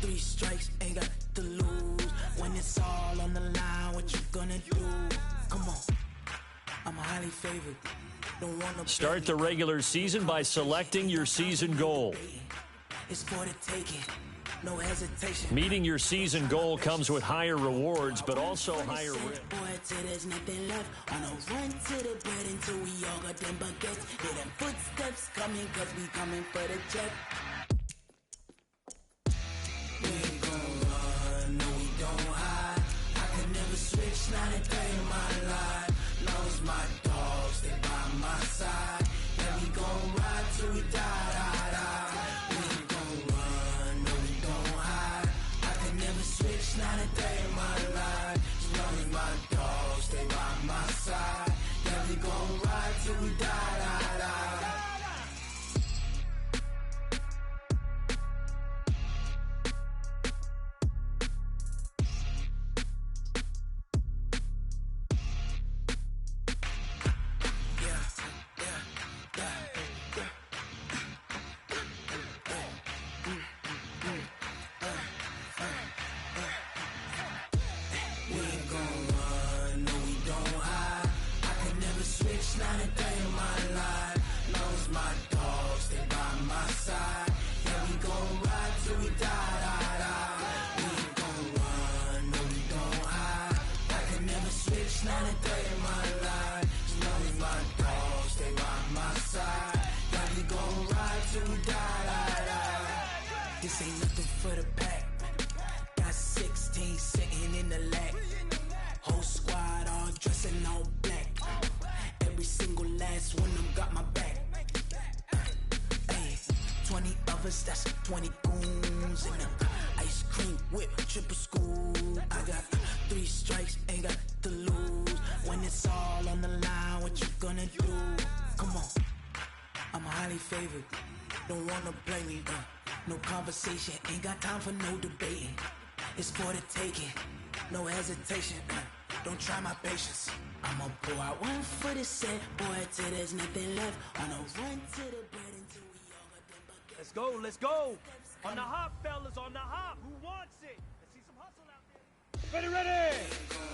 3 strikes, ain't got to lose. When it's all on the line, what you gonna do? Come on, I'm highly favored. Don't wanna Start the regular season by selecting your season goal. It's for the taking. No hesitation. Meeting your season goal comes with higher rewards, but also higher risk. Boy, till there's nothing left. On a run to the bread until we all got them baguettes. Hear them footsteps coming, cause we coming for the jet. We ain't gon' run, no we don't hide. I can never switch, not a day in my life. Long as my dogs stay by my side. Yeah, we gon' ride till we die, die, die. Switch, not a day in my life. As long as my dogs stay by my side. Yeah, we gon' ride till we die, die, die. Not a day in my life. Long as my dogs stay by my side. Yeah, we gon' ride till we die, die, die. We ain't gon' run, no we don't hide. I can never switch, not a day in my life. As long as my dogs stay by my side. Yeah, we gon' ride till we die, die, die. This ain't nothing for the pack. Got 16 sitting in the lag. Whole squad all dressing all black. Every single last one of them got my back. Hey, 20 of us, that's 20 goons in them. Ice cream whip, triple school. I got 3 strikes, ain't got to lose. When it's all on the line, what you gonna do? Come on, I'm highly favored. Don't wanna play me, no conversation, ain't got time for no debating. It's for the taking, no hesitation. Don't try my patience. I'ma pour out one for the set, boy, till there's nothing left. On a run to the bread until we all got them baguettes. Let's go, let's go. On the hop, fellas, on the hop. Who wants it? Let's see some hustle out there. Ready, ready.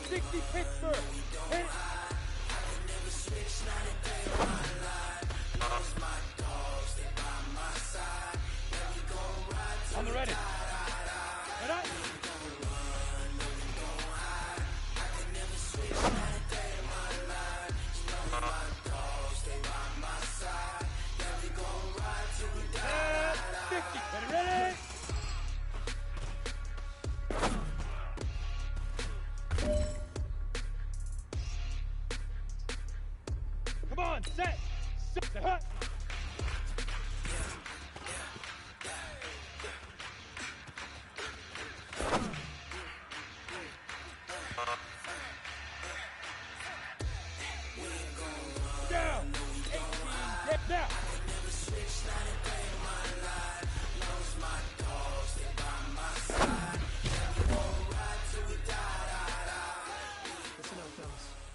60 Pittsburgh. Hit. I can never switch, not a day in my life. Long as my dogs stay by my side. Yeah, we gon' ride till On the ready. Ready? Ready? Come on, set, hut. Down. 18, hip now.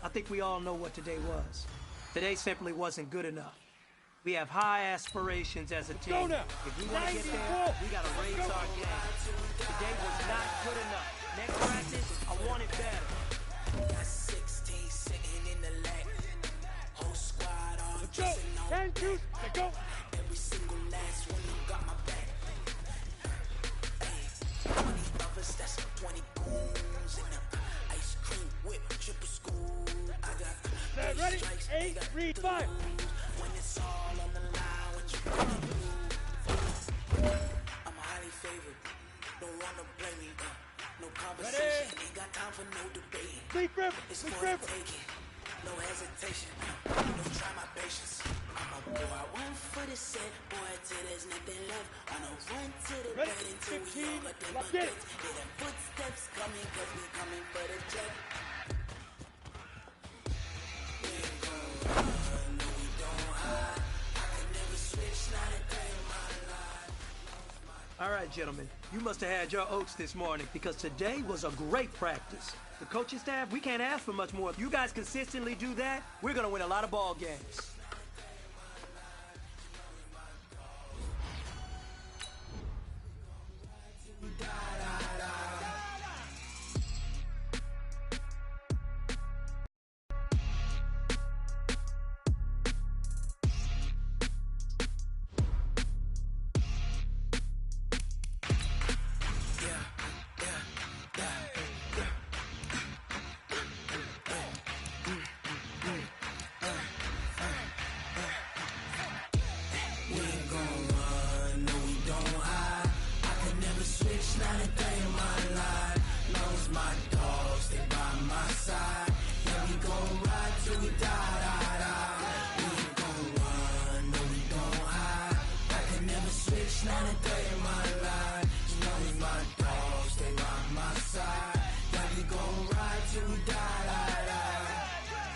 I think we all know what today was. Today simply wasn't good enough. We have high aspirations as a team. Go now. If we want to get there, we got to raise our game. Today was not good enough. Next practice, I want it better. Got 16 sitting in the lag. Whole squad all Let's go. dressing all 10 juice. Let's go. Every single last one of them got my back. Hey, 20 of us, that's 20 goons in them. Ice cream whip, triple school. I got Ready? 8, 3, 5. When it's all on the line, what you gonna do? I'm highly favored. Don't wanna blame me. No conversation. Ain't got time for no debating. Leaf River. It's Leaf for River. the taking. No hesitation. Don't try my patience. I'ma pour out one for the set, boy, till there's nothing left. On a run to the Ready? bed until we 15. all got them Lock in. baguettes. Hear them footsteps coming, cause we coming for the jet. We ain't gon' run, no we don't hide. I can never switch, not a day in my life. All right, gentlemen, you must have had your oats this morning because today was a great practice. The coaching staff, we can't ask for much more. If you guys consistently do that, we're going to win a lot of ball games. Die.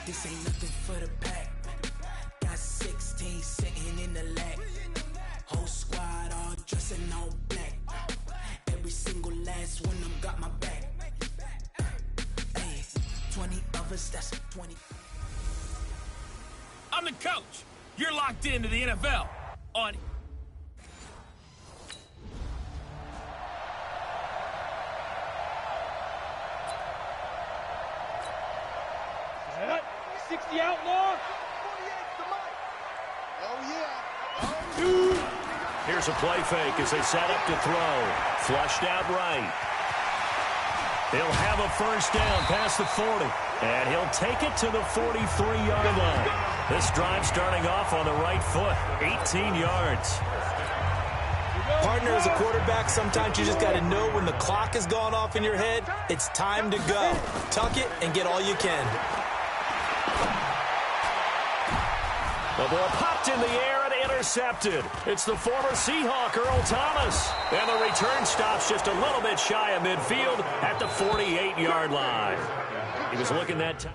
This ain't nothing for the pack. Got 16 sitting in the lap. Whole squad all dressing all black. Every single last one of them got my back. Hey, 20 of us, that's 20. I'm the coach. You're locked into the NFL on... That 60 outlaw. Here's a play fake as they set up to throw. Flushed out right. He'll have a first down past the 40. And he'll take it to the 43-yard line. This drive starting off on the right foot. 18 yards. Partner, as a quarterback, sometimes you just got to know when the clock has gone off in your head, it's time to go. Tuck it and get all you can. The ball popped in the air and intercepted. It's the former Seahawk, Earl Thomas. And the return stops just a little bit shy of midfield at the 48-yard line. He was looking that time.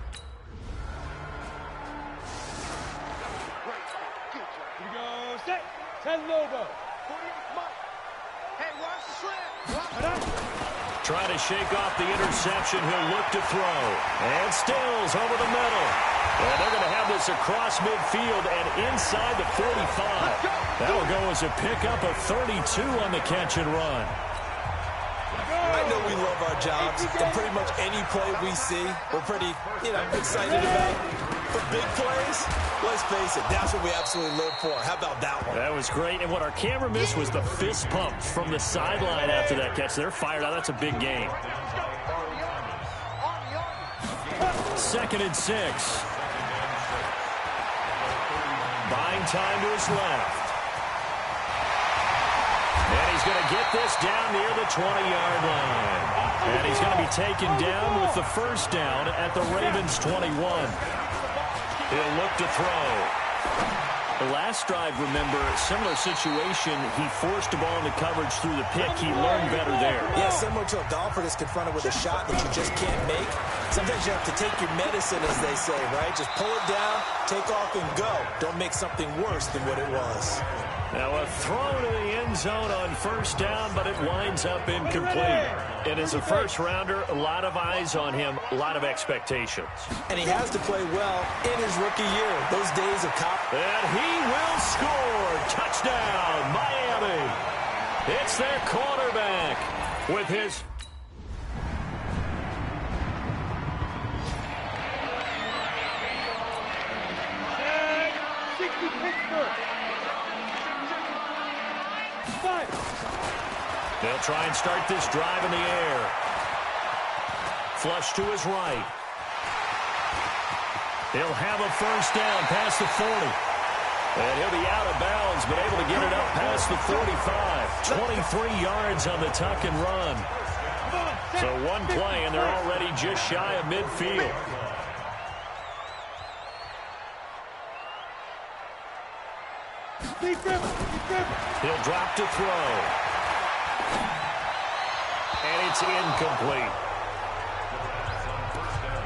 Here we go, set. 10 Lobo. Hey, watch the slant. Trying to shake off the interception. He'll look to throw. And Stills over the middle. And they're going to have this across midfield and inside the 45. That'll go as a pickup of 32 on the catch and run. I know we love our jobs, and pretty much any play we see, we're pretty, excited about. For big plays, let's face it, that's what we absolutely live for. How about that one? That was great, and what our camera missed was the fist pump from the sideline after that catch. They're fired out. That's a big game. 2nd and 6. Buying time to his left. And he's going to get this down near the 20-yard line. And he's going to be taken down with the first down at the Ravens' 21. He'll look to throw. The last drive, remember, similar situation. He forced the ball into coverage through the pick. He learned better there. Yeah, similar to a golfer that's confronted with a shot that you just can't make. Sometimes you have to take your medicine, as they say, right? Just pull it down, take off, and go. Don't make something worse than what it was. Now a throw to the end zone on first down, but it winds up incomplete. And as a first-rounder, a lot of eyes on him, a lot of expectations. And he has to play well in his rookie year. Those days of And he will score. Touchdown, Miami. It's their quarterback with his... They'll try and start this drive in the air. Flush to his right. He'll have a first down past the 40. And he'll be out of bounds, but able to get it up past the 45. 23 yards on the tuck and run. So one play, and they're already just shy of midfield. He'll drop to throw. And it's incomplete.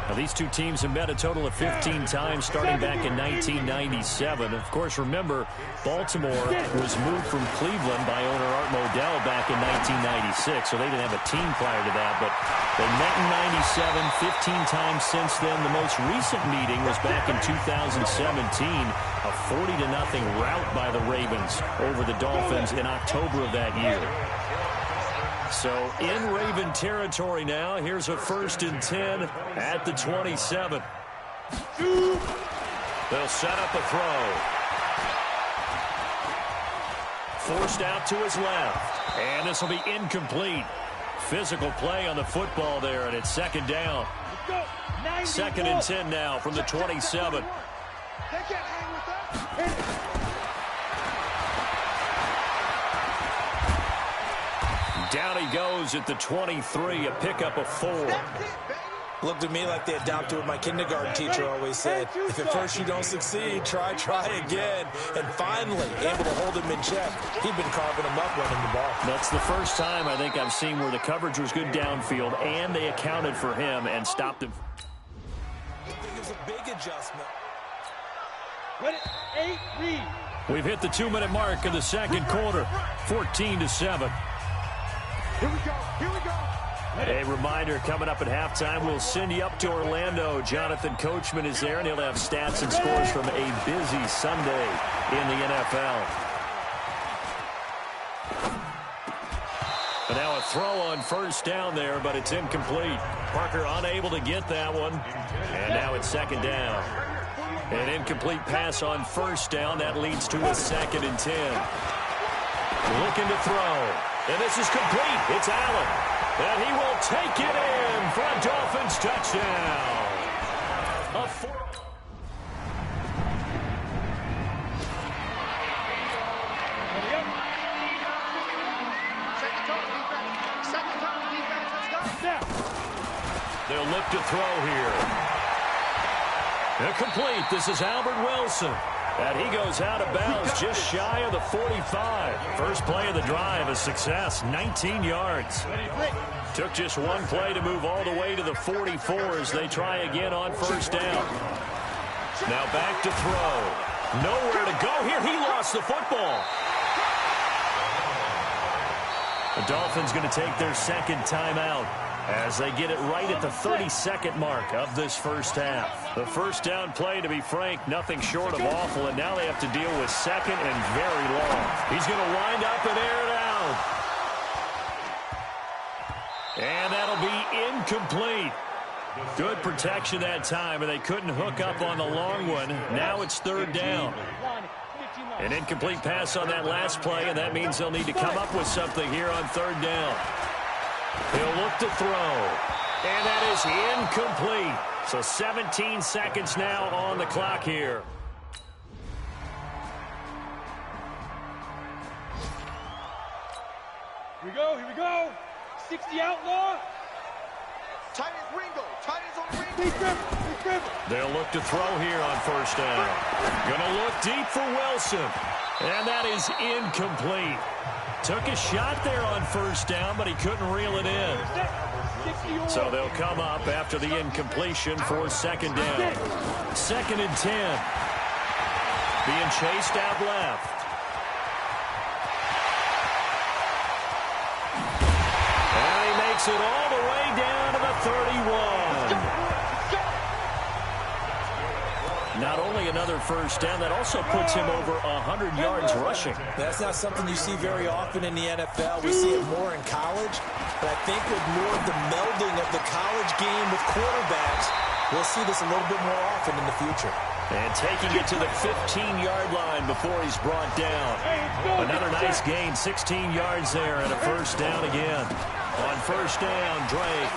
Now, these two teams have met a total of 15 times starting back in 1997. Of course, remember, Baltimore was moved from Cleveland by owner Art Modell back in 1996, so they didn't have a team prior to that. But they met in 97, 15 times since then. The most recent meeting was back in 2017, a 40-0 rout by the Ravens over the Dolphins in October of that year. So in Raven territory now. Here's a 1st and 10 at the 27. They'll set up a throw. Forced out to his left. And this will be incomplete. physical play on the football there, and it's second down. Second and 10 now from the 27. They can't hang with that. Down he goes at the 23, a pickup of 4. Looked to me like they adopted what my kindergarten teacher always said. If at first you don't succeed, try again. And finally, able to hold him in check. He'd been carving him up running the ball. That's the first time I think I've seen where the coverage was good downfield, and they accounted for him and stopped him. I think it was a big adjustment. 8 read. We've hit the 2-minute mark of the second quarter, 14-7. Here we go. Here we go. A reminder, coming up at halftime, we'll send you up to Orlando. Jonathan Coachman is there, and he'll have stats and scores from a busy Sunday in the NFL. And now a throw on first down there, but it's incomplete. Parker unable to get that one. And now it's second down. An incomplete pass on first down. That leads to a second and 10. Looking to throw. And this is complete. It's Allen. And he will take it in for a Dolphins touchdown. A 4. Second time defense. Let's go. They'll look to throw here. Incomplete. This is Albert Wilson. And he goes out of bounds just shy of the 45. First play of the drive, a success, 19 yards. Took just one play to move all the way to the 44 as they try again on first down. Now back to throw. Nowhere to go here. He lost the football. The Dolphins going to take their second timeout as they get it right at the 32nd mark of this first half. The first down play, to be frank, nothing short of awful, and now they have to deal with second and very long. He's going to wind up and air it out. And that'll be incomplete. Good protection that time, and they couldn't hook up on the long one. Now it's third down. An incomplete pass on that last play, and that means they'll need to come up with something here on third down. He'll look to throw, and that is incomplete. So 17 seconds now on the clock here. Here we go, here we go. 60 outlaw. Tight as Ringo. Tight as on Ringo. They'll look to throw here on first down. Gonna look deep for Wilson, and that is incomplete. Took a shot there on first down, but he couldn't reel it in. So they'll come up after the incompletion for second down. Second and 10. Being chased out left. And he makes it all the way down to the 31. Not only another first down, that also puts him over 100 yards rushing. That's not something you see very often in the NFL. We see it more in college. But I think with more of the melding of the college game with quarterbacks, we'll see this a little bit more often in the future. And taking it to the 15-yard line before he's brought down. Another nice gain, 16 yards there, and a first down again. On first down, Drake.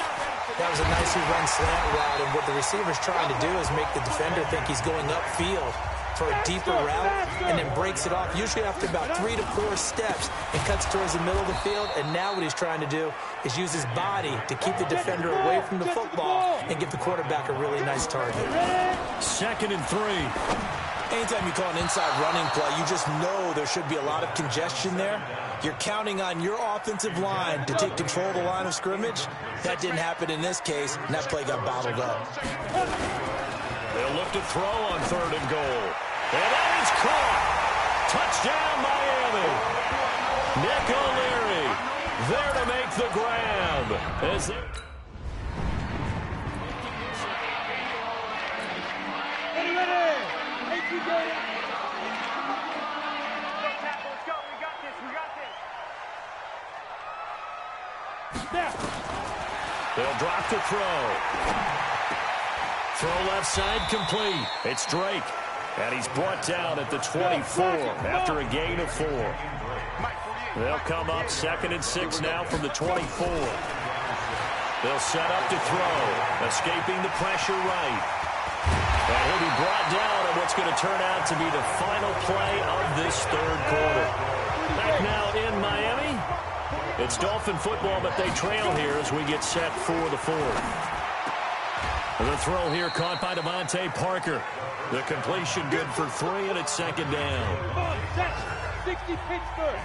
That was a nicely run slant route, and what the receiver's trying to do is make the defender think he's going upfield for a deeper route, and then breaks it off, usually after about 3 to 4 steps, and cuts towards the middle of the field. And now what he's trying to do is use his body to keep the defender away from the football and give the quarterback a really nice target. Second and 3. Anytime you call an inside running play, you just know there should be a lot of congestion there. You're counting on your offensive line to take control of the line of scrimmage. That didn't happen in this case, and that play got bottled up. They'll look to throw on third and goal. And that is caught. Touchdown, Miami. Nick O'Leary there to make the grab. Ready. Hey, you go. Let's go. We got this. We got this. Snap. They'll drop the throw. Throw left side complete. It's Drake. And he's brought down at the 24 after a gain of 4. They'll come up second and 6 now from the 24. They'll set up to throw. Escaping the pressure right. And he'll be brought down on what's going to turn out to be the final play of this third quarter. Back now in Miami. It's Dolphin football, but they trail here as we get set for the fourth. The throw here caught by Devontae Parker. The completion good for 3, and it's second down. 60 Pittsburgh.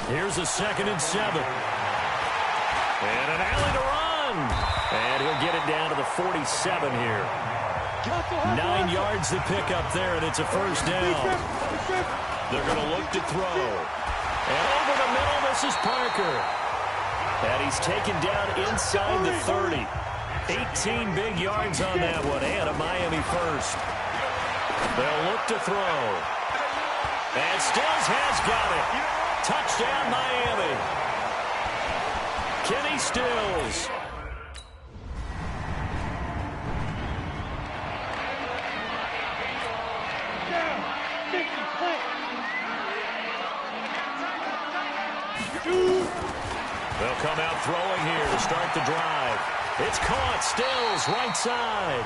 Here's a 2nd and 7. And an alley to run. And he'll get it down to the 47 here. 9 yards to pick up there, and it's a first down. They're going to look to throw. And over the middle, this is Parker. And he's taken down inside the 30. 18 big yards on that one, and a Miami first. They'll look to throw. And Stills has got it. Touchdown, Miami. Kenny Stills. They'll come out throwing here to start the drive. It's caught. Stills, right side.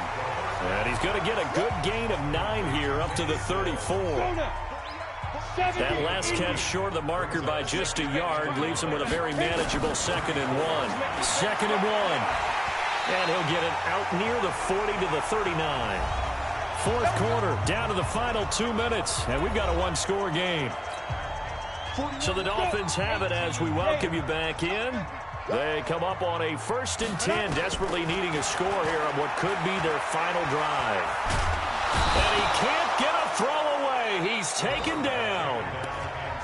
And he's going to get a good gain of 9 here up to the 34. That last catch short of the marker by just a yard leaves him with a very manageable 2nd and 1. 2nd and 1. And he'll get it out near the 40 to the 39. Fourth quarter, down to the final 2 minutes. And we've got a one-score game. So the Dolphins have it as we welcome you back in. They come up on a 1st and 10, desperately needing a score here on what could be their final drive. And he can't get a throw away. He's taken down.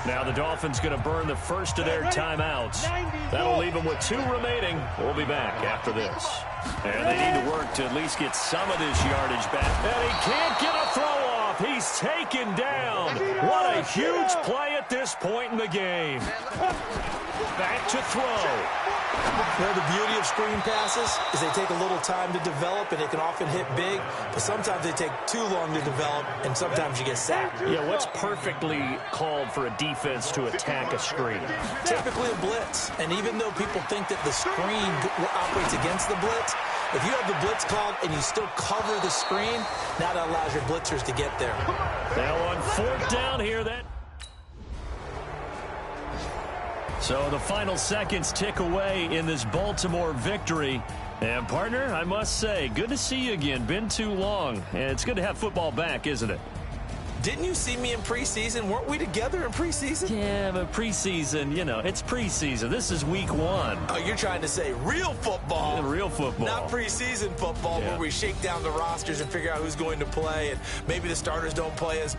Now the Dolphins going to burn the first of their timeouts. That'll leave them with 2 remaining. We'll be back after this. And they need to work to at least get some of this yardage back. And he can't get a throw off. He's taken down. What a huge play at this point in the game. Back to throw. Well, the beauty of screen passes is they take a little time to develop, and they can often hit big, but sometimes they take too long to develop, and sometimes you get sacked. Yeah, what's perfectly called for a defense to attack a screen? Typically a blitz, and even though people think that the screen operates against the blitz, if you have the blitz called and you still cover the screen, now that allows your blitzers to get there. Now on 4th down here, So the final seconds tick away in this Baltimore victory. And, partner, I must say, good to see you again. Been too long. And it's good to have football back, isn't it? Didn't you see me in preseason? Weren't we together in preseason? Yeah, but preseason, you know, it's preseason. This is week 1. Oh, you're trying to say real football. Yeah, real football. Not preseason football where we shake down the rosters and figure out who's going to play, and maybe the starters don't play as...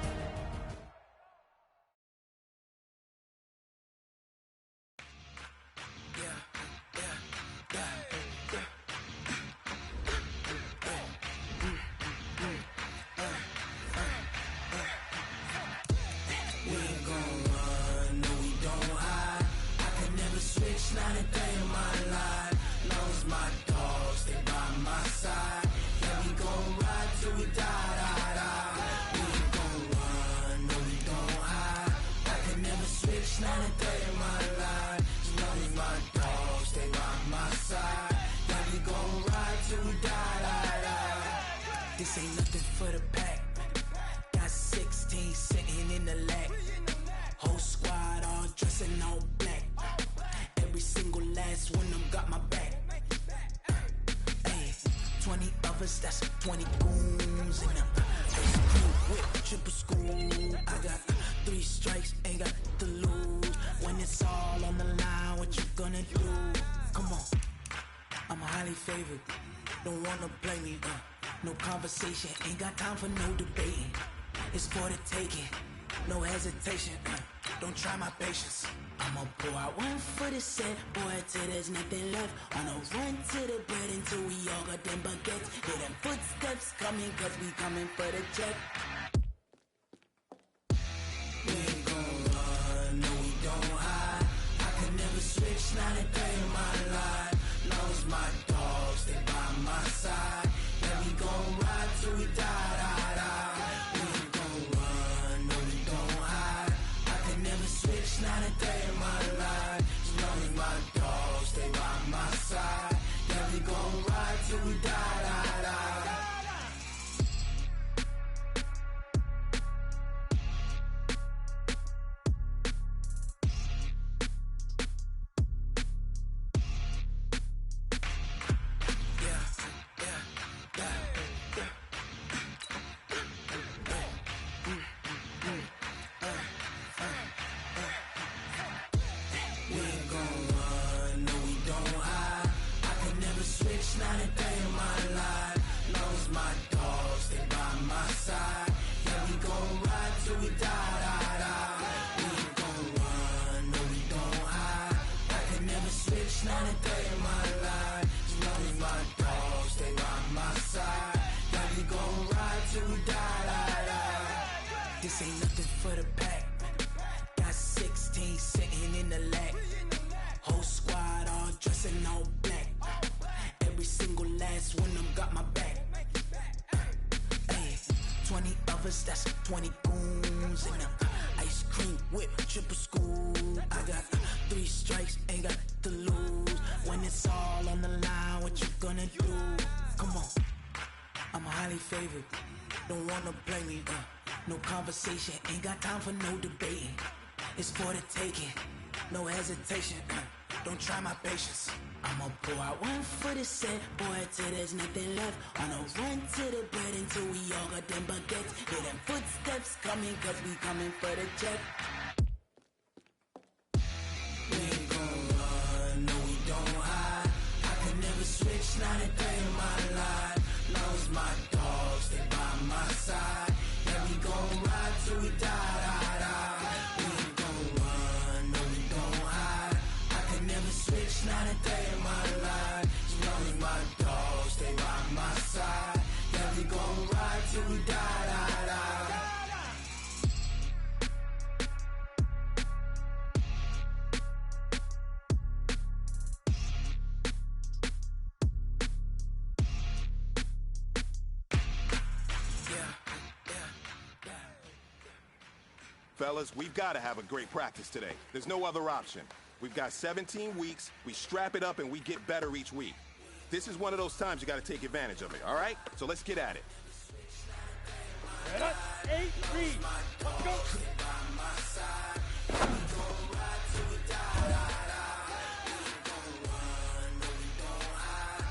This ain't nothing for the pack. Got 16 sitting in the lap. Whole squad all dressing all black. Every single last one of them got my back. Hey, 20 of us, that's 20 goons in them. With triple school, I got 3 strikes, ain't got to lose. When it's all on the line, what you gonna do? Come on, I'm highly favored. Don't wanna play me, no conversation, ain't got time for no debating. It's for the taking, no hesitation. Don't try my patience. I'ma pull out one for the set, boy, till there's nothing left. On a run to the bread until we all got them baguettes. Hear them footsteps coming, cause we coming for the check. We ain't gon' run, no we don't hide. I can never switch, not a day in my life. Knows my dogs, they by my side. Yeah, we gon' ride till we die, die, die. We ain't gon' run, no we don't hide. I can never switch, not a day in my life. As long as my This ain't nothing for the pack. Got 16 sitting in the lag. Whole squad all dressing all black. Every single last one of them got my back. Hey, 20 of us, that's 20 goons in them. Ice cream whip, triple scoop. I got 3 strikes, ain't got to lose. When it's all on the line, what you gonna do? Come on, I'm highly favored. Don't wanna play me, no conversation, ain't got time for no debating. It's for the taking, no hesitation. Don't try my patience. I'ma pour out one for the set, boy, till there's nothing left. On a run to the bread until we all got them baguettes. Hear them footsteps coming, cause we coming for the check. We ain't gon' run, no we don't hide. I could never switch, not a day in my life. Long as my dogs, they by my side. Yeah, we gon' ride till we die, die, die. We ain't gon' run, no we don't hide. I could never switch, not a day in my life. As long as my dogs, they by my side. Yeah, we gon' ride till we die, die, die. Fellas, we've got to have a great practice today. There's no other option. We've got 17 weeks, we strap it up, and we get better each week. This is one of those times you got to take advantage of it, all right? So let's get at it. Get up, 8, 3, let's go.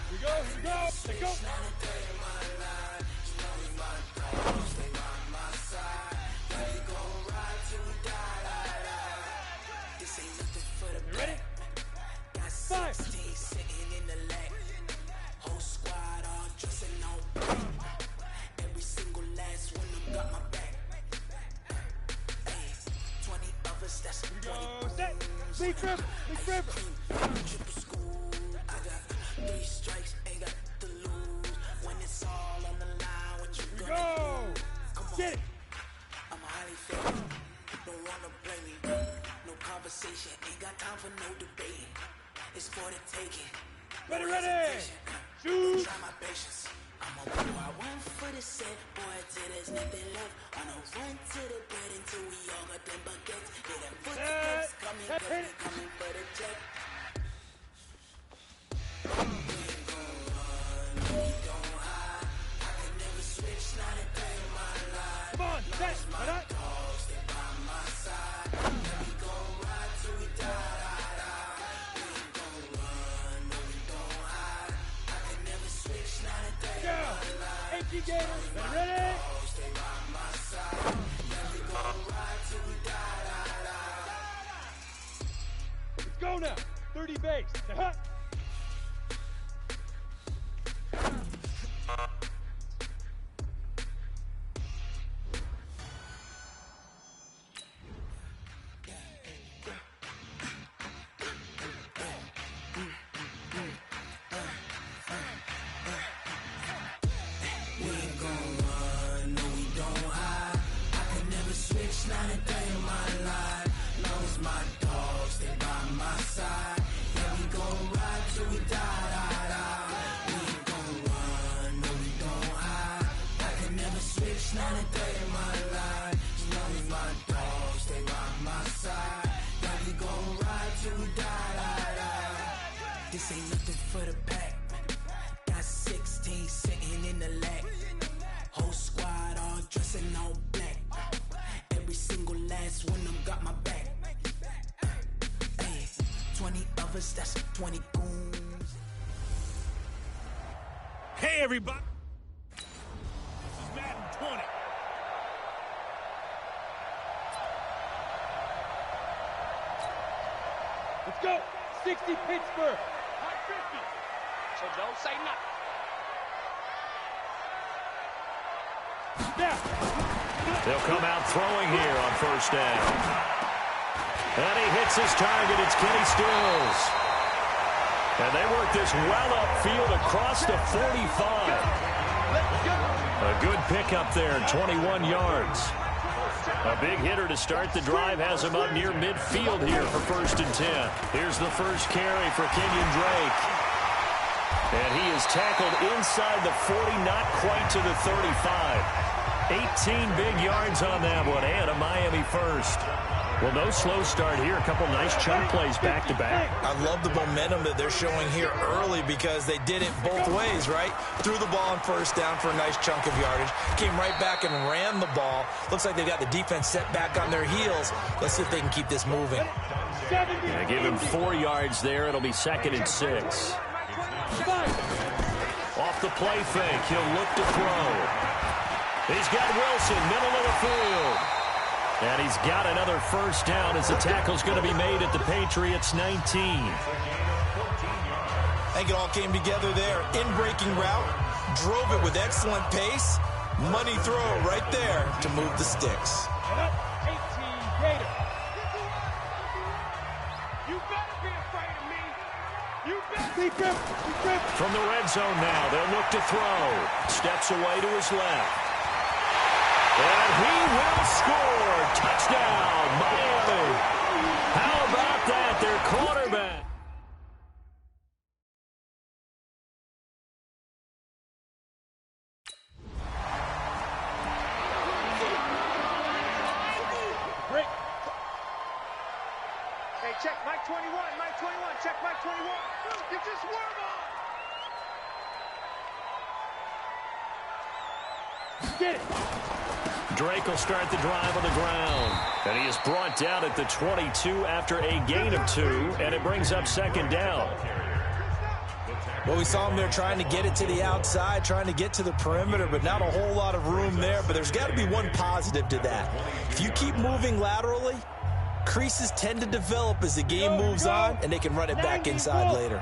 Here we go, let's go. You ready? 5. Sitting in the lag. Whole squad all dressing all black. Every single last one of them got my back. Hey, 20 of us, that's 20. Go, set. Big grip, big grip. Triple school. I got 3 strikes, ain't got to lose. When it's all on the line, what you Here we gonna go. do? Come on. Get it. I'm highly favored. Don't wanna play me. No conversation, ain't got time for no debating. It's for the taking. Ready, No ready. hesitation. Shoot. Try my patience. I'ma pour out one for the set, boy, till there's nothing left. On a run to the bread until we all got them baguettes. Hear them footsteps coming, cause we coming for the check. We ain't gon' run, no we don't hide. I could never switch, not a day in my life. Come on, set. Right up. Dogs, they by my side. Yeah, we gon' ride till we die, die, die. We ain't gon' run, no we don't hide. I could never switch, not a day in Go. my life. 18 gators. Ready? Dogs, they by my side. Yeah, we gon' ride till we die, die, die. Let's go now. 30 base. Huh? We ain't gon' run, no we don't hide. I could never switch, not a day in my life. Long as my dogs, they by my side. Yeah, we gon' ride till we die, die, die. We ain't gon' run, no we don't hide. I could never switch, not a day in my life. As long as my dogs, they by my side. Yeah, we gon' ride till we die, die, die. This ain't nothing for the pack. Got 16 sitting in the lag. Whole squad all dressing all black. Every single last one of them got my back. Hey, 20 of us, that's 20 goons. Hey, everybody. This is Madden 20. Let's go. 60 Pittsburgh. High 50. So don't say nothing. Now. They'll come out throwing here on first down. And he hits his target. It's Kenny Stills. And they work this well upfield across the 45. A good pickup there, 21 yards. A big hitter to start the drive has him up near midfield here for 1st and 10. Here's the first carry for Kenyon Drake. And he is tackled inside the 40, not quite to the 35. 18 big yards on that one, and a Miami first. Well, no slow start here. A couple nice chunk plays back-to-back. I love the momentum that they're showing here early because they did it both ways, right? Threw the ball on 1st down for a nice chunk of yardage. Came right back and ran the ball. Looks like they've got the defense set back on their heels. Let's see if they can keep this moving. Yeah, give him 4 yards there. It'll be 2nd and 6. Off the play fake. He'll look to throw. He's got Wilson, middle of the field. And he's got another 1st down as the tackle's going to be made at the Patriots 19. I think it all came together there. In-breaking route, drove it with excellent pace. Money throw right there to move the sticks. 18 Gator. You better be afraid of me. You better. From the red zone now, they'll look to throw. Steps away to his left. And he will score. Touchdown, Miami. How about that, their quarterback? Break. Hey, check Mike 21. Mike 21. Check Mike 21. You just warm up. Get it. Drake will start the drive on the ground. And he is brought down at the 22 after a gain of 2, and it brings up 2nd down. Well, we saw him there trying to get it to the outside, trying to get to the perimeter, but not a whole lot of room there. But there's got to be one positive to that. If you keep moving laterally, creases tend to develop as the game moves on, and they can run it back inside later.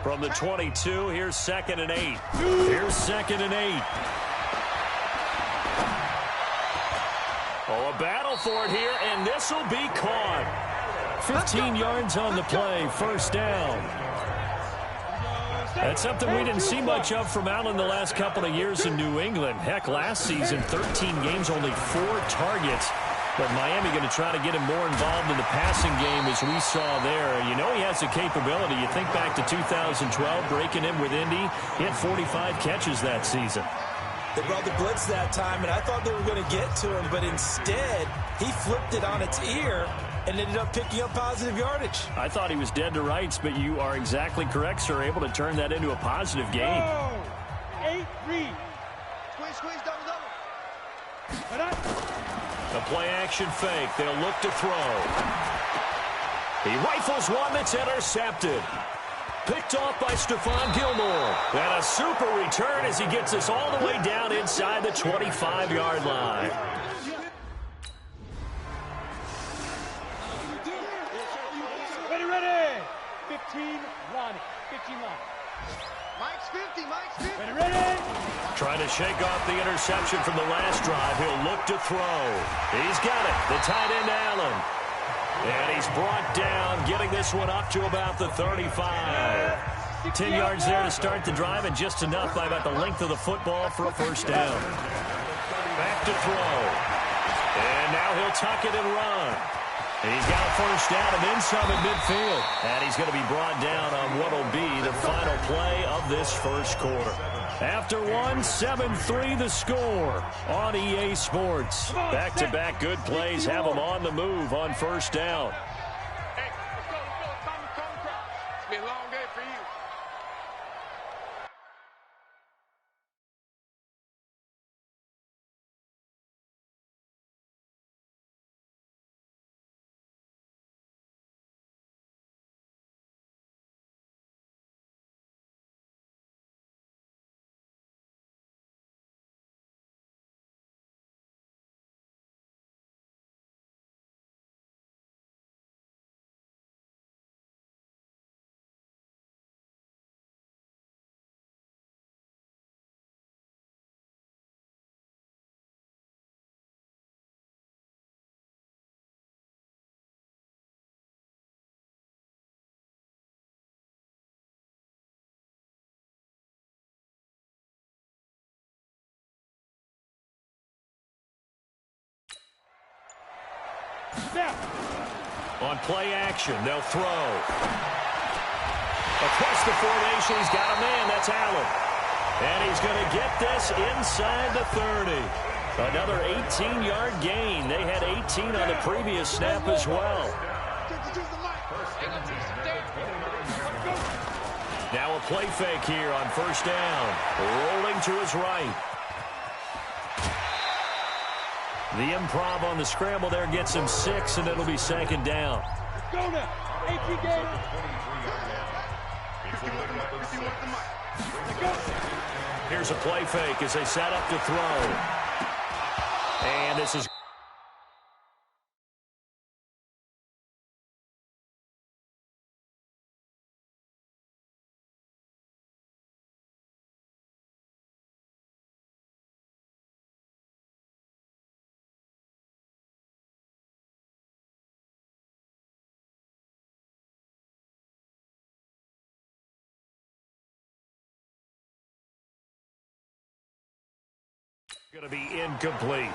From the 22, here's 2nd and 8. Here's 2nd and 8. Oh, a battle for it here, and this will be caught. 15 yards on the play, 1st down. That's something we didn't see much of from Allen the last couple of years in New England. Heck, last season, 13 games, only 4 targets. But Miami going to try to get him more involved in the passing game as we saw there. You know he has the capability. You think back to 2012, breaking in with Indy. He had 45 catches that season. They brought the blitz that time, and I thought they were going to get to him, but instead, he flipped it on its ear and ended up picking up positive yardage. I thought he was dead to rights, but you are exactly correct, sir, able to turn that into a positive gain. 8-3. Squeeze, double. A play-action fake. They'll look to throw. He rifles one that's intercepted. Picked off by Stephon Gilmore. And a super return as he gets us all the way down inside the 25-yard line. Ready. 15, Lonnie. 15, Lonnie. Mike's 50. Ready. Trying to shake off the interception from the last drive. He'll look to throw. He's got it. The tight end, Allen. And he's brought down, getting this one up to about the 35. 10 yards there to start the drive, and just enough by about the length of the football for a 1st down. Back to throw. And now he'll tuck it and run. And he's got a 1st down and then some at midfield. And he's going to be brought down on what will be the final play of this 1st quarter. After one, 7-3 the score on EA Sports. Back-to-back good plays have them on the move on 1st down. On play action, they'll throw. Across the formation, he's got a man. That's Allen. And he's going to get this inside the 30. Another 18-yard gain. They had 18 on the previous snap as well. Now a play fake here on first down. Rolling to his right. The improv on the scramble there gets him 6, and it'll be second down. Go now. 18 games. Here's a play fake as they set up to throw. And this is going to be incomplete.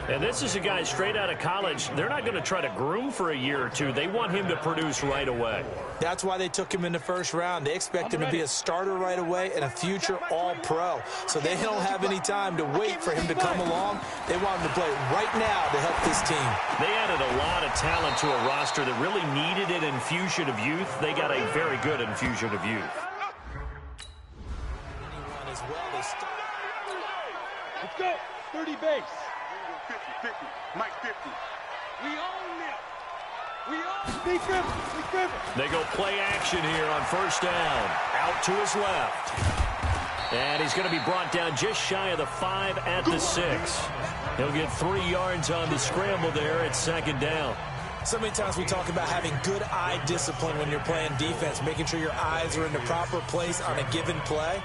And this is a guy straight out of college. They're not going to try to groom for a year or two. They want him to produce right away. That's why they took him in the first round. They expect him to be a starter right away and a future all-pro. So they don't have any time to wait for him to come along. They want him to play right now to help this team. They added a lot of talent to a roster that really needed an infusion of youth. They got a very good infusion of youth. Let's go. 30 base. 50, Mike 50. We own it. We own it. They go play action here on first down. Out to his left. And he's going to be brought down just shy of the 5 at the 6. He'll get 3 yards on the scramble there at second down. So many times we talk about having good eye discipline when you're playing defense, making sure your eyes are in the proper place on a given play.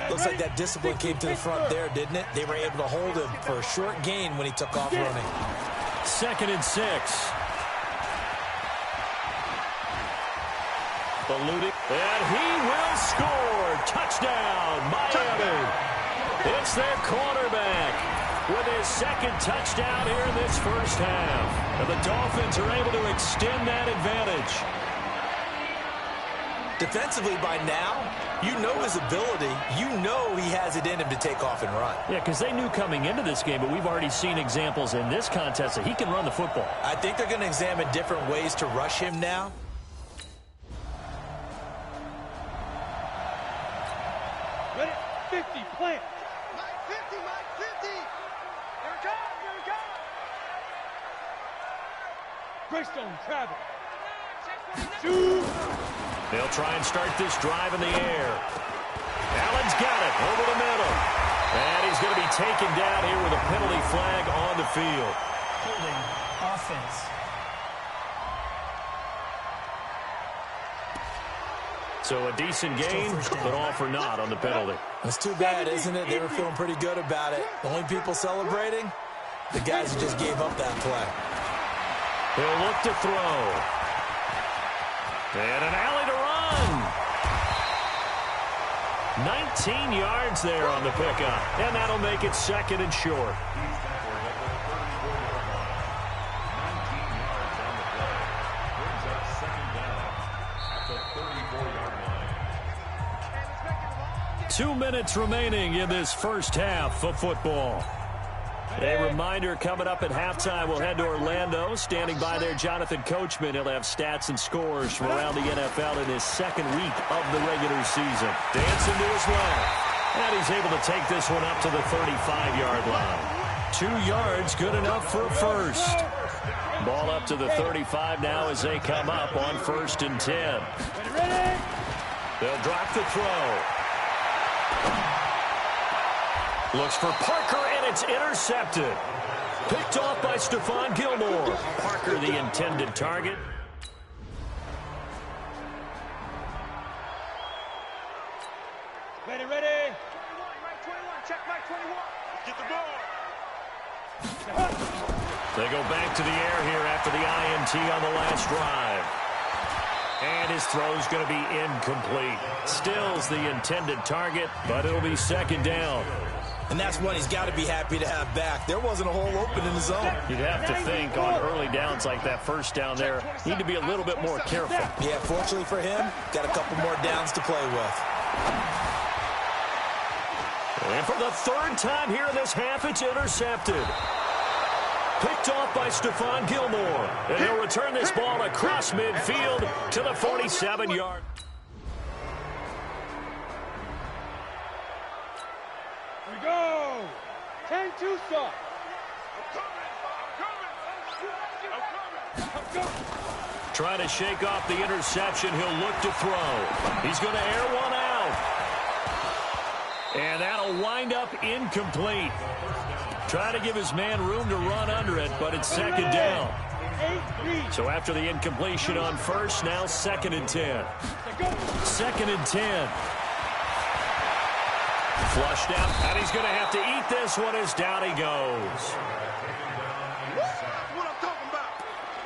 Looks like that discipline came to the front there, didn't it? They were able to hold him for a short gain when he took off running. 2nd and 6. Eluding, and he will score. Touchdown, Miami. It's their quarterback with his 2nd touchdown here in this first half. And the Dolphins are able to extend that advantage. Defensively by now, you know his ability. You know he has it in him to take off and run. Yeah, because they knew coming into this game, but we've already seen examples in this contest that he can run the football. I think they're going to examine different ways to rush him now. Ready? 50, plant. Mike 50, Mike 50. Here it comes, here it comes. Greystone, travel. Shoot. They'll try and start this drive in the air. Allen's got it over the middle. And he's going to be taken down here with a penalty flag on the field. Holding offense. So a decent gain, but all for naught on the penalty. It's too bad, isn't it? They were feeling pretty good about it. The only people celebrating, the guys who just gave up that play. He'll look to throw. And an alley to run. 19 yards there on the pickup. And that'll make it 2nd and short. Two minutes remaining in this first half of football. A reminder coming up at halftime, we'll head to Orlando. Standing by there, Jonathan Coachman. He'll have stats and scores from around the NFL in his 2nd week of the regular season. Dancing to his left. And he's able to take this one up to the 35-yard line. 2 yards, good enough for a first. Ball up to the 35 now as they come up on 1st and 10. They'll drop the throw. Looks for Parker, and it's intercepted. Picked off by Stephon Gilmore. Parker, the intended target. Ready. 21, Mike 21, check Mike 21. Get the ball. They go back to the air here after the INT on the last drive. And his throw's going to be incomplete. Still's the intended target, but it'll be 2nd down. And that's one he's got to be happy to have back. There wasn't a hole open in the zone. You'd have to think on early downs like that first down there, need to be a little bit more careful. Yeah, fortunately for him, got a couple more downs to play with. And for the third time here in this half, it's intercepted. Picked off by Stephon Gilmore. And he'll return this ball across midfield to the 47-yard. Here we go. 10 Tucson. Trying to shake off the interception. He'll look to throw. He's going to air one out. And that'll wind up incomplete. Trying to give his man room to run under it, but it's second down. So after the incompletion on first, now 2nd and 10. 2nd and 10. Flushed out, and he's going to have to eat this one as down he goes.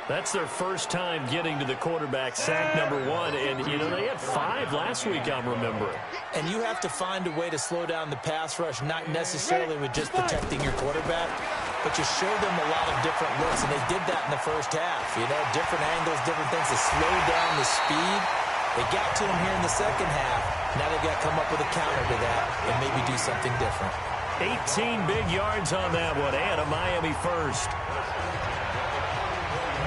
That's their first time getting to the quarterback, sack number 1. And, you know, they had 5 last week, I'm remembering. And you have to find a way to slow down the pass rush, not necessarily with just protecting your quarterback, but you show them a lot of different looks, and they did that in the first half. You know, different angles, different things to slow down the speed. They got to him here in the second half. Now they've got to come up with a counter to that and maybe do something different. 18 big yards on that one, and a Miami first.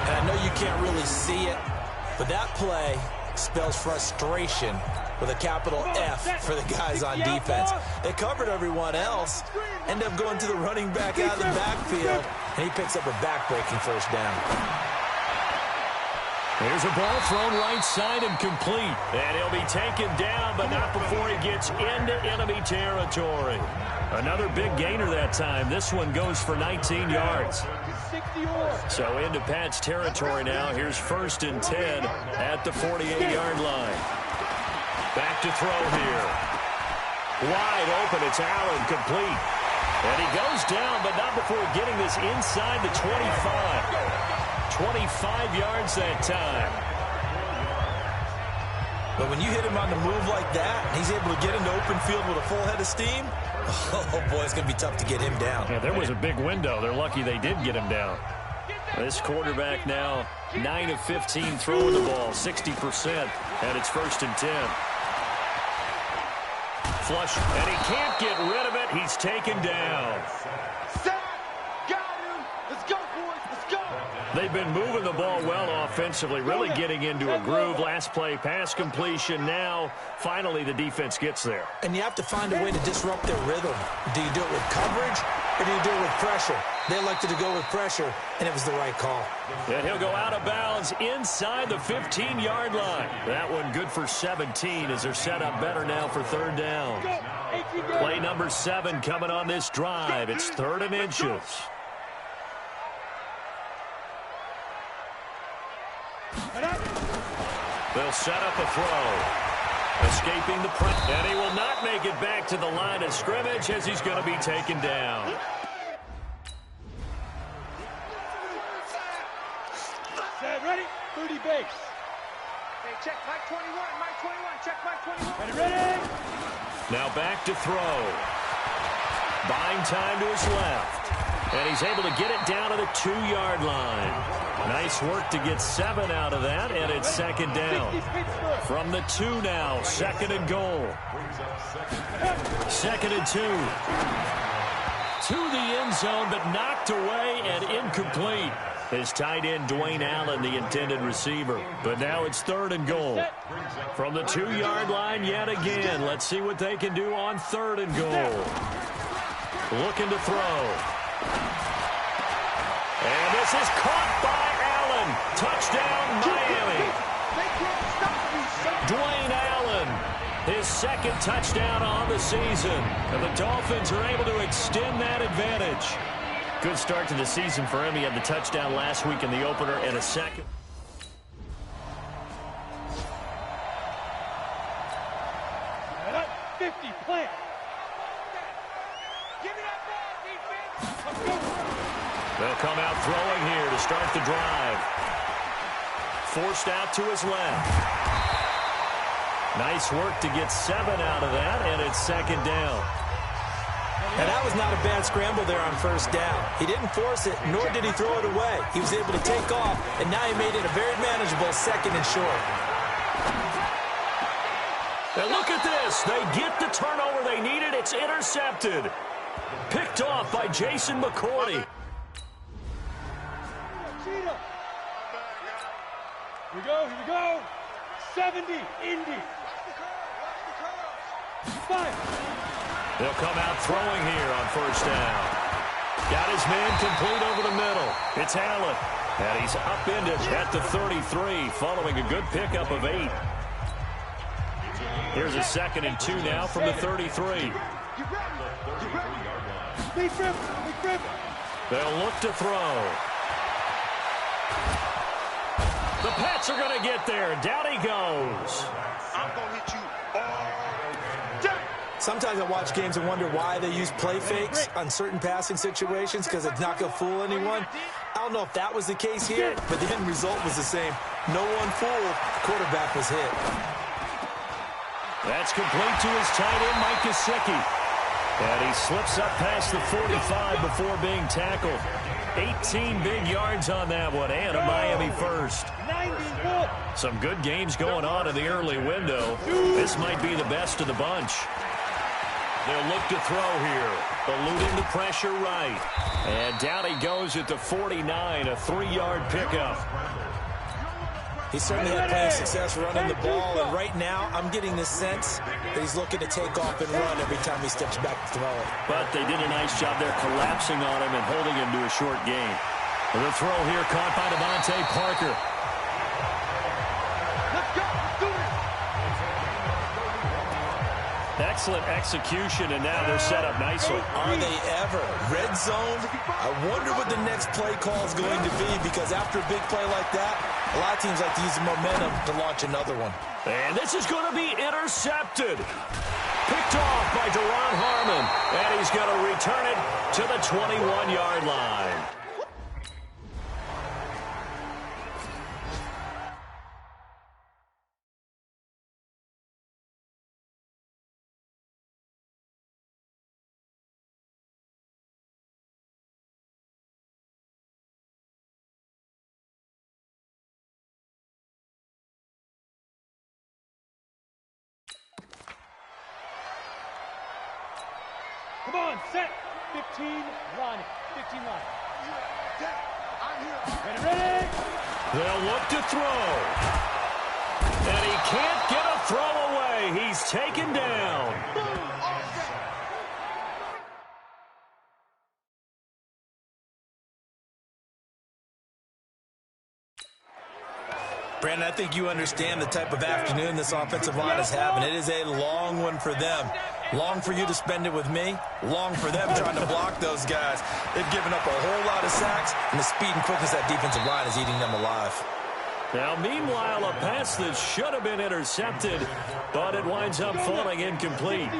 And I know you can't really see it, but that play spells frustration with a capital F for the guys on defense. They covered everyone else, end up going to the running back out of the backfield, and he picks up a back-breaking first down. Here's a ball thrown right side and complete. And he'll be taken down, but not before he gets into enemy territory. Another big gainer that time. This one goes for 19 yards. So into Pat's territory now. Here's 1st and 10 at the 48-yard line. Back to throw here. Wide open. It's Allen, complete. And he goes down, but not before getting this inside the 25. 25 yards that time. But when you hit him on the move like that, and he's able to get into open field with a full head of steam, oh boy, it's going to be tough to get him down. Yeah, there was a big window. They're lucky they did get him down. This quarterback now 9 of 15 throwing the ball, 60%, and it's 1st and 10. Flush, and he can't get rid of it. He's taken down. They've been moving the ball well offensively, really getting into a groove. Last play, pass completion. Now, finally, the defense gets there. And you have to find a way to disrupt their rhythm. Do you do it with coverage, or do you do it with pressure? They elected to go with pressure, and it was the right call. And he'll go out of bounds inside the 15-yard line. That one good for 17 as they're set up better now for 3rd down. Play number 7 coming on this drive. It's 3rd and inches. They'll set up a throw. Escaping the press. And he will not make it back to the line of scrimmage as he's going to be taken down. Set, ready? 30 base. Hey, check Mike 21, Mike 21, check Mike 21. Ready? Now back to throw. Buying time to his left. And he's able to get it down to the 2-yard line. Nice work to get 7 out of that, and it's 2nd down. From the 2 now, 2nd and goal. 2nd and 2. To the end zone, but knocked away and incomplete. His tight end, Dwayne Allen, the intended receiver. But now it's 3rd and goal. From the 2-yard line yet again. Let's see what they can do on 3rd and goal. Looking to throw. And this is caught by Allen. Touchdown, Miami. Dwayne Allen, his 2nd touchdown on the season. And the Dolphins are able to extend that advantage. Good start to the season for him. He had the touchdown last week in the opener and a second. And up 50, plant. Give me that ball, defense. Let's go. They'll come out throwing here to start the drive. Forced out to his left. Nice work to get 7 out of that, and it's 2nd down. And that was not a bad scramble there on first down. He didn't force it, nor did he throw it away. He was able to take off, and now he made it a very manageable 2nd and short. And look at this. They get the turnover they needed. It's intercepted. Picked off by Jason McCourty. Here we go. 70, Indy. 5. They'll come out throwing here on first down. Got his man complete over the middle. It's Allen. And he's upended at the 33, following a good pickup of 8. Here's a 2nd and 2 now from the 33. They'll look to throw. The Pats are going to get there. Down he goes. I'm going to hit you all day. Sometimes I watch games and wonder why they use play fakes on certain passing situations, because it's not going to fool anyone. I don't know if that was the case here, but the end result was the same. No one fooled. Quarterback was hit. That's complete to his tight end, Mike Gesicki. And he slips up past the 45 before being tackled. 18 big yards on that one, and a Miami first. Some good games going on in the early window. This might be the best of the bunch. They'll look to throw here. Eluding the pressure right. And down he goes at the 49, a 3-yard pickup. He certainly had plenty of success running the ball, and right now I'm getting the sense that he's looking to take off and run every time he steps back to throw it. But they did a nice job there collapsing on him and holding him to a short gain. The throw here caught by Devontae Parker. Let's go. Let's do it. Excellent execution, and now they're set up nicely. Are they ever? Red zone? I wonder what the next play call is going to be, because after a big play like that, a lot of teams like to use the momentum to launch another one. And this is going to be intercepted. Picked off by Deron Harmon, and he's going to return it to the 21-yard line. Come on, set. 15 line. 15 line. Ready. They'll look to throw. And he can't get a throw away. He's taken down. Brandon, I think you understand the type of afternoon this offensive line is having. It is a long one for them. Long for you to spend it with me. Long for them trying to block those guys. They've given up a whole lot of sacks, and the speed and quickness of that defensive line is eating them alive. Now, meanwhile, a pass that should have been intercepted, but it winds up falling incomplete.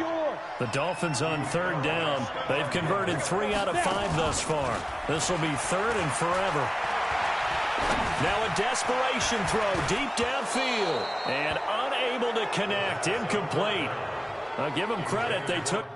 The Dolphins on 3rd down. They've converted 3 out of 5 thus far. This will be 3rd and forever. Now a desperation throw deep downfield and unable to connect. Incomplete. I'll give them credit. They took